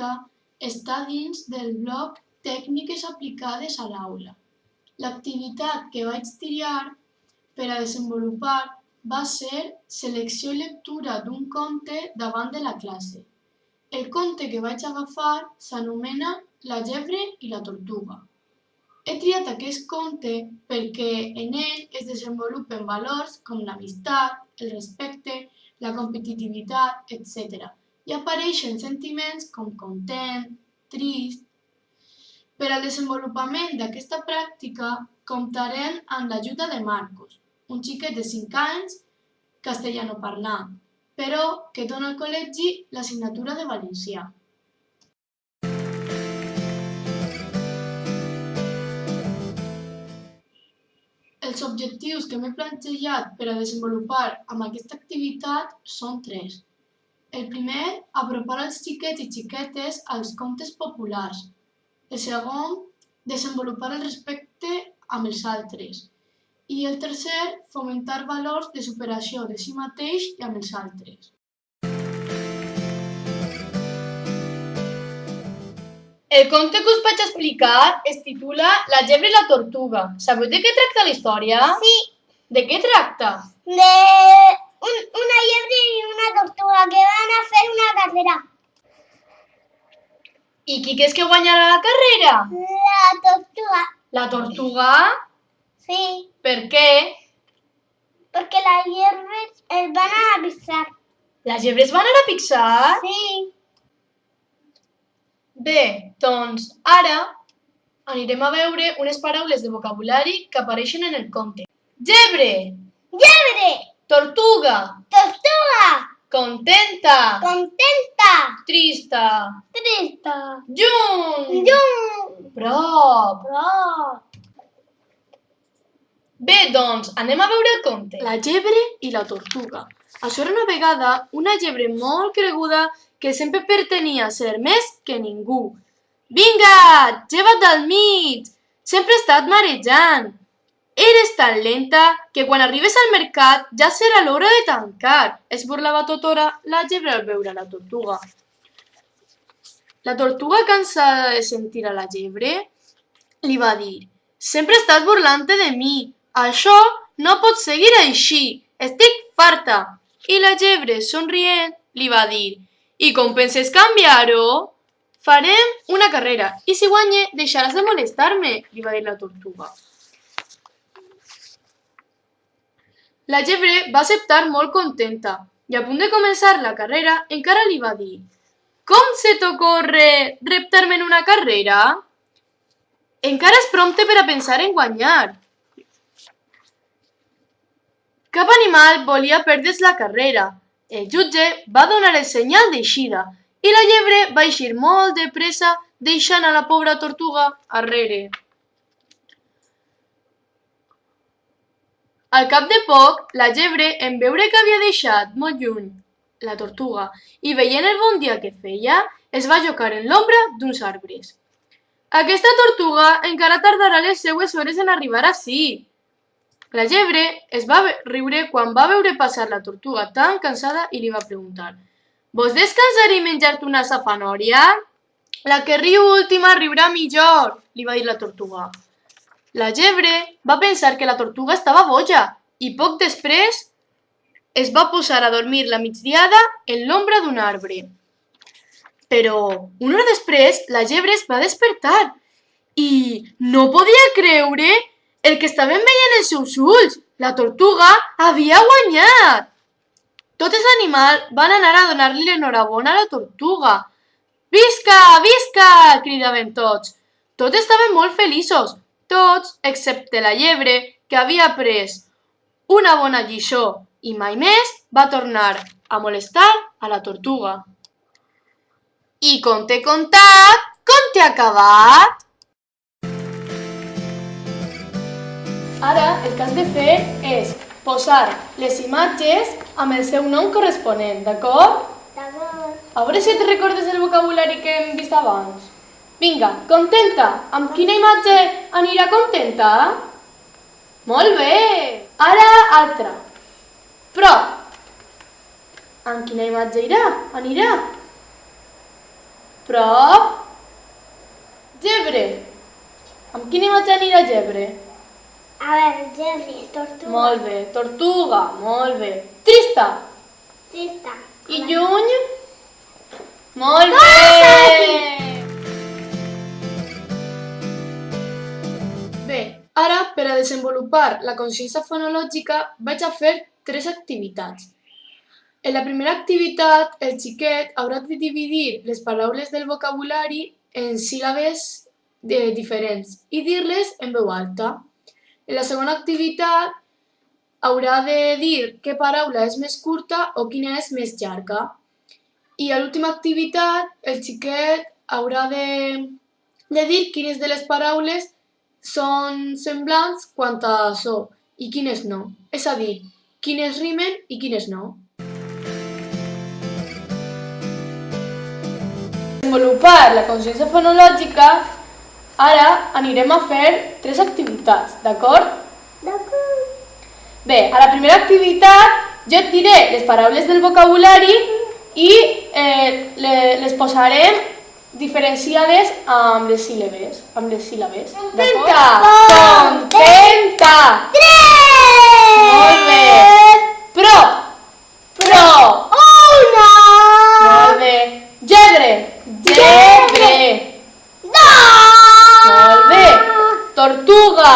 pràctica està dins del bloc Tècniques aplicades a l'aula. L'activitat que vaig triar per a desenvolupar va ser selecció i lectura d'un conte davant de la classe. El conte que vaig agafar s'anomena La llebre i la tortuga. He triat aquest conte perquè en ell es desenvolupen valors com l'amistat, el respecte, la competitivitat, etc. I apareixen sentiments com content, trist. Per al desenvolupament d'aquesta pràctica comptarem amb l'ajuda de Marcos, un xiquet de 5 anys castellanoparlant, però que dona al col·legi l'assignatura de valencià. Els objectius que m'he plantejat per a desenvolupar amb aquesta activitat són 3. El primer, apropar els xiquets i xiquetes als contes populars. El segon, desenvolupar el respecte amb els altres. I el tercer, fomentar valors de superació de si mateix i amb els altres. El conte que us vaig explicar es titula La llebre i la tortuga. Sabeu de què tracta la història? Sí. De què tracta? Una llebre i una tortuga que van a fer una carrera. I qui creus que guanyarà la carrera? La tortuga. La tortuga? Sí, Per què? perquè las llebres van a pisar. Les llebres van anar a Pixar? Sí. Bé, doncs ara anirem a veure unes paraules de vocabulari que apareixen en el conte. Llebre, Llebre, tortuga, tortuga, contenta, contenta, trista, trista, lluny, llum, prop. prop. Bé, doncs, anem a veure el conte. La llebre i la tortuga. Això era una vegada una llebre molt creguda que sempre pretenia ser més que ningú. Vinga, lleva't del mig! Sempre he estat marejant. Eres tan lenta que quan arribes al mercat ja serà l'hora de tancar. Es burlava tothora la llebre al veure la tortuga. La tortuga, cansada de sentir a la llebre, li va dir: sempre estàs burlant-te de mi. Això no pot seguir així. Estic farta. I la llebre, somrient, li va dir: i com penses canviar-ho? Farem una carrera i si guanye deixaràs de molestar-me, li va dir la tortuga. La llebre va acceptar molt contenta i a punt de començar la carrera encara li va dir: com se t'ocorre reptar-me en una carrera? Encara és prompte per a pensar en guanyar. Cap animal volia perdre's la carrera. El jutge va donar el senyal d'eixida i la llebre va eixir molt de pressa deixant a la pobra tortuga arrere. Al cap de poc, la llebre, en veure que havia deixat molt lluny la tortuga i veient el bon dia que feia, es va llocar en l'ombra d'uns arbres. Aquesta tortuga encara tardarà les seues hores en arribar ací. La llebre es va riure quan va veure passar la tortuga tan cansada i li va preguntar: vols descansar i menjar-te una safanòria? La que riu última riurà millor, li va dir la tortuga. La llebre va pensar que la tortuga estava boja i poc després es va posar a dormir la migdiada en l'ombra d'un arbre. Però una hora després la llebre es va despertar i no podia creure el que estaven veient els seus ulls. La tortuga havia guanyat! Tots els animals van anar a donar-li l'enhorabona a la tortuga. Visca, visca! Cridaven tots. Tots estaven molt feliços, tots excepte la llebre, que havia après una bona lliçó i mai més va tornar a molestar a la tortuga. I conte contat, conte acabat! Ara el que has de fer és posar les imatges amb el seu nom corresponent, d'acord? D'acord. A veure si et recordes el vocabulari que hem vist abans. Vinga, contenta. Amb quina imatge anirà contenta? Molt bé. Ara altra. Prop. Amb quina imatge anirà? Prop. Llebre. Amb quina imatge anirà llebre? A veure, llebre, tortuga. Molt bé. Tortuga. Molt bé. Trista. Trista. I lluny? Molt bé! Bé, ara per a desenvolupar la consciència fonològica vaig a fer 3 activitats. En la primera activitat, el xiquet haurà de dividir les paraules del vocabulari en síl·labes diferents i dir-les en veu alta. En la segona activitat, haurà de dir què paraula és més curta o quina és més llarga. I a l'última activitat, el xiquet haurà de dir quines de les paraules són semblants quant a so i quines no. És a dir, quines rimen i quines no. Per desenvolupar la consciència fonològica, ara anirem a fer 3 activitats, d'acord? D'acord. Bé, a la primera activitat jo et diré les paraules del vocabulari i les posarem diferenciades amb les síl·labes. Contenta! Contenta! 3! Molt bé! Prop! Prop! 1! Molt bé! Llebre! Llebre! 2! Molt bé! Tortuga!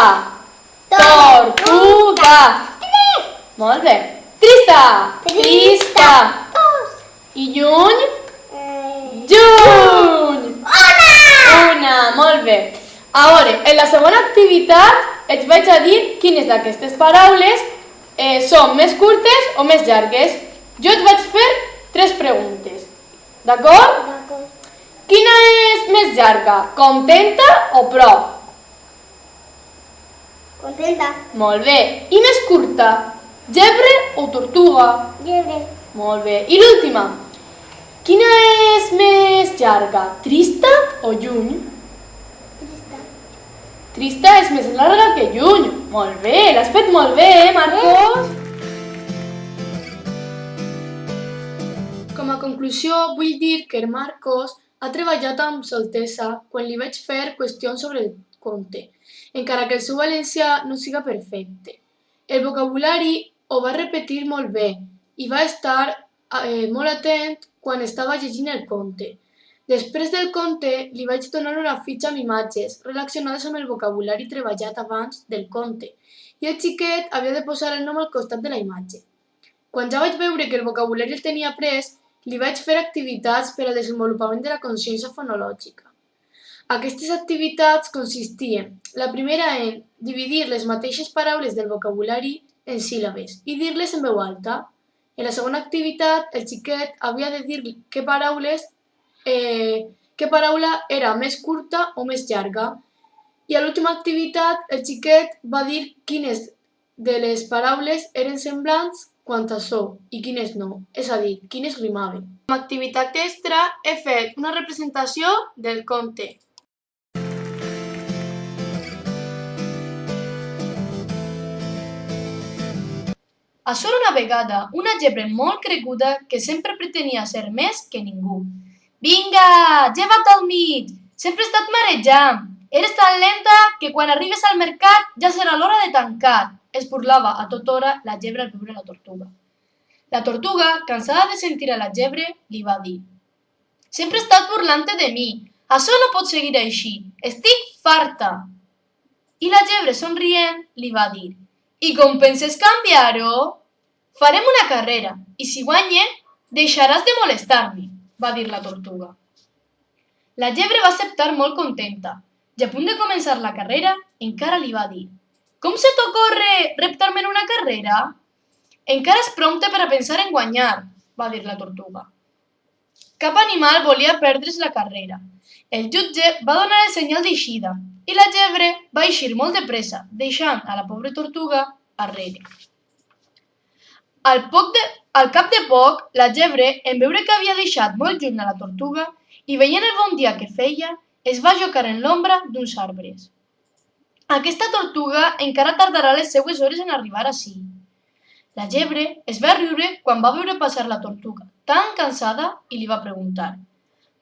Tortuga! 3! Molt bé! Trista! Trista! 2! I lluny? Lluny! Lluny! Una! Molt bé. A veure, en la segona activitat et vaig a dir quines d'aquestes paraules són més curtes o més llargues. Jo et vaig fer 3 preguntes. D'acord? D'acord. Quina és més llarga? Contenta o prop? Contenta. Molt bé. I més curta? Llebre o tortuga? Llebre. Molt bé. I l'última? Quina és més llarga? Trista o lluny? Trista. Trista és més llarga que lluny. Molt bé, l'has fet molt bé, Marcos? Com a conclusió, vull dir que el Marcos ha treballat amb soltesa quan li vaig fer qüestions sobre el conte, encara que el seu valencià no siga perfecte. El vocabulari ho va repetir molt bé i va estar molt atent quan estava llegint el conte. Després del conte, li vaig donar una fitxa amb imatges relacionades amb el vocabulari treballat abans del conte i el xiquet havia de posar el nom al costat de la imatge. Quan ja vaig veure que el vocabulari el tenia pres, li vaig fer activitats per al desenvolupament de la consciència fonològica. Aquestes activitats consistien, la primera en dividir les mateixes paraules del vocabulari en síl·labes i dir-les en veu alta. En la segona activitat, el xiquet havia de dir què paraula era més curta o més llarga. I a l'última activitat, el xiquet va dir quines de les paraules eren semblants quant a so i quines no, és a dir, quines rimaven. Com a activitat extra, he fet una representació del conte. Això era una vegada una llebre molt creguda que sempre pretenia ser més que ningú. Vinga, lleva't al mig! Sempre he estat marejant. Eres tan lenta que quan arribes al mercat ja serà l'hora de tancar. Es burlava a tota hora la llebre al veure la tortuga. La tortuga, cansada de sentir a la llebre, li va dir: «Sempre estàs burlant-te de mi. Això no pot seguir així. Estic farta». I la llebre, somrient, li va dir: «I com penses canviar-ho? Farem una carrera, i si guanye, deixaràs de molestar-me», va dir la tortuga. La llebre va acceptar molt contenta, i a punt de començar la carrera, encara li va dir: «Com se t'ocorre reptar-me en una carrera?» «Encara és prompte per a pensar en guanyar», va dir la tortuga. Cap animal volia perdre's la carrera. El jutge va donar el senyal d'eixida, i la llebre va eixir molt de pressa, deixant a la pobra tortuga arrere. Al cap de poc, la llebre, en veure que havia deixat molt lluny a la tortuga i veient el bon dia que feia, es va jocar en l'ombra d'uns arbres. Aquesta tortuga encara tardarà les seues hores en arribar ací. La llebre es va riure quan va veure passar la tortuga tan cansada i li va preguntar: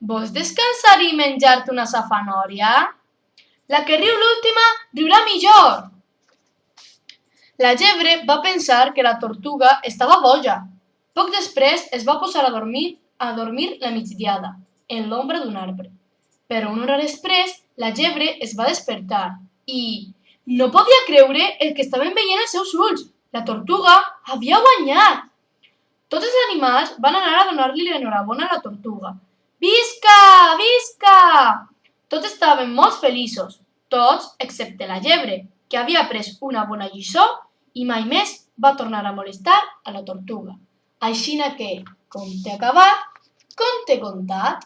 Vols descansar i menjar-te una safanòria? La que riu l'última riurà millor. La llebre va pensar que la tortuga estava boja. Poc després es va posar a dormir la migdiada, en l'ombra d'un arbre. Però una hora després, la llebre es va despertar i no podia creure el que estaven veient els seus ulls. La tortuga havia guanyat! Tots els animals van anar a donar-li l'enhorabona a la tortuga. Visca! Visca! Tots estaven molt feliços, tots excepte la llebre, que havia après una bona lliçó i mai més va tornar a molestar a la tortuga. Aixina que, conte acabat, conte contat.